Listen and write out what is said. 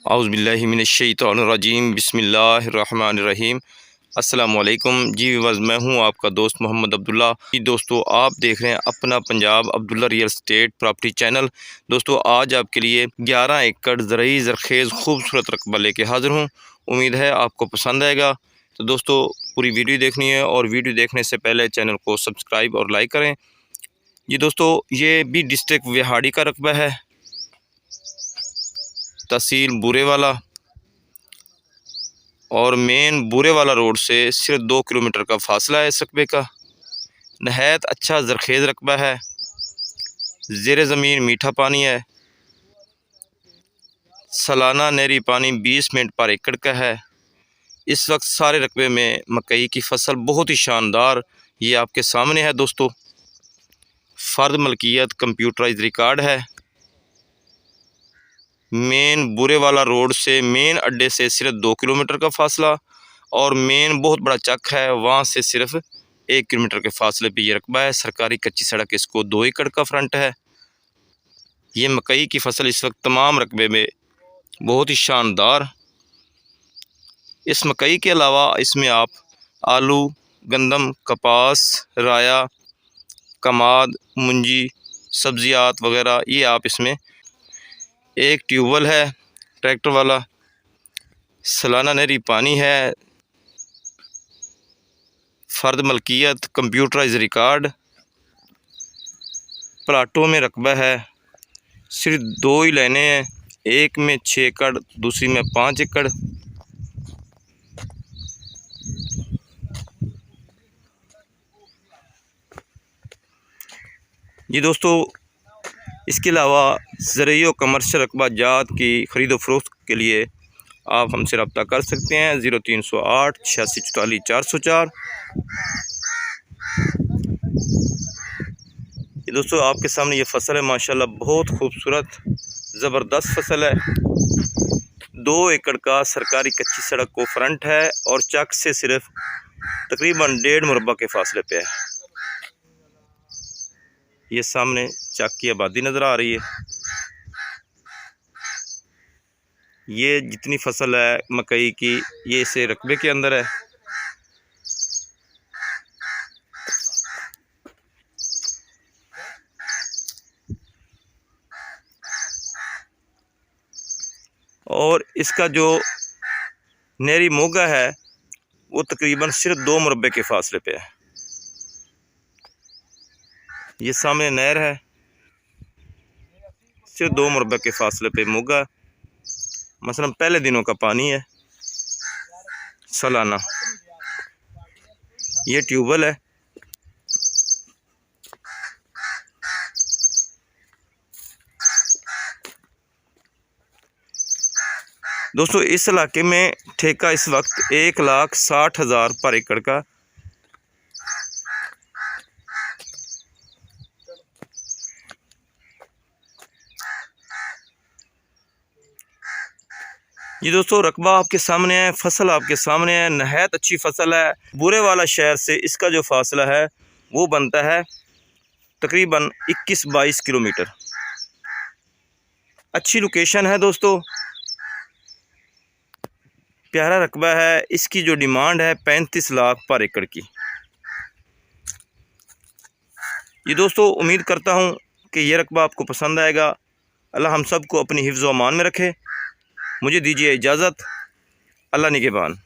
औज़ुबिल्लाहि मिनश्शैतानिर्रजीम बिस्मिल्लाहिर्रहमानिर्रहीम। अस्सलामुअलैकुम जी व्यूअर्स, मैं हूं आपका दोस्त मोहम्मद अब्दुल्ला। जी दोस्तों, आप देख रहे हैं अपना Punjab Abdullah real estate property channel. दोस्तों, आज आपके लिए 11 एकड़ ज़रई ज़रखेज़ खूबसूरत रकबा लेके हाज़िर हूं। उम्मीद है आपको पसंद आएगा। तो दोस्तों, पूरी वीडियो देखनी है और वीडियो देखने से पहले चैनल को सब्सक्राइब और लाइक करें। जी दोस्तों, ये भी डिस्ट्रिक्ट विहाड़ी का रकबा है, तहसील बूरेवाला, और मेन बूरेवाला रोड से सिर्फ 2 किलोमीटर का फासला है इस रकबे का। नहायत अच्छा ज़रखेज़ रकबा है, ज़ेर ज़मीन मीठा पानी है, सालाना नहरी पानी 20 मिनट पर एकड़ का है। इस वक्त सारे रकबे में मकई की फसल बहुत ही शानदार ये आपके सामने है दोस्तों। फ़र्द मलकियत कंप्यूटराइज रिकॉर्ड है। मेन बूरेवाला रोड से मेन अड्डे से सिर्फ 2 किलोमीटर का फासला, और मेन बहुत बड़ा चक है, वहाँ से सिर्फ 1 किलोमीटर के फासले पे ये रकबा है। सरकारी कच्ची सड़क इसको 2 एकड़ का फ्रंट है। ये मकई की फसल इस वक्त तमाम रकबे में बहुत ही शानदार। इस मकई के अलावा इसमें आप आलू, गंदम, कपास, राया, कमाद, मुंजी, सब्जियात वगैरह ये आप इसमें। एक ट्यूबवेल है ट्रैक्टर वाला, सालाना नहरी पानी है, फ़र्द मलकियत कंप्यूटराइज रिकॉर्ड। प्लाटों में रकबा है, सिर्फ 2 ही लाइनें हैं, एक में 6 एकड़, दूसरी में 5 एकड़। जी दोस्तों, इसके अलावा ज़रई और कमर्शियल रकबा जात की ख़रीदो फरोख्त के लिए आप हमसे रब्ता कर सकते हैं 0308 8644 404। ये दोस्तों आपके सामने ये फसल है, माशाल्लाह बहुत खूबसूरत ज़बरदस्त फसल है। 2 एकड़ का सरकारी कच्ची सड़क को फ्रंट है और चक से सिर्फ तकरीबन 1.5 मुरब्बा के फासले पे है। ये सामने चक की आबादी नज़र आ रही है। ये जितनी फसल है मकई की, ये इसे रकबे के अंदर है। और इसका जो नहरी मोगा है वो तकरीबन सिर्फ 2 मुरब्बे के फासले पे है। ये सामने नहर है, सिर्फ 2 मुरब्बे के फासले पे मोगा। मसलन पहले दिनों का पानी है सालाना। ये ट्यूबवेल है। दोस्तों, इस इलाके में ठेका इस वक्त 1,60,000 पर एकड़ का। ये दोस्तों रकबा आपके सामने है, फसल आपके सामने है, नहायत अच्छी फसल है। बूरेवाला शहर से इसका जो फासला है वो बनता है तकरीबन 21-22 किलोमीटर। अच्छी लोकेशन है दोस्तों, प्यारा रकबा है। इसकी जो डिमांड है 35 लाख पर एकड़ की। ये दोस्तों उम्मीद करता हूँ कि ये रकबा आपको पसंद आएगा। अल्लाह हम सब को अपनी हिफ्ज़ व अमान में रखे। मुझे दीजिए इजाज़त। अल्लाह निगहबान।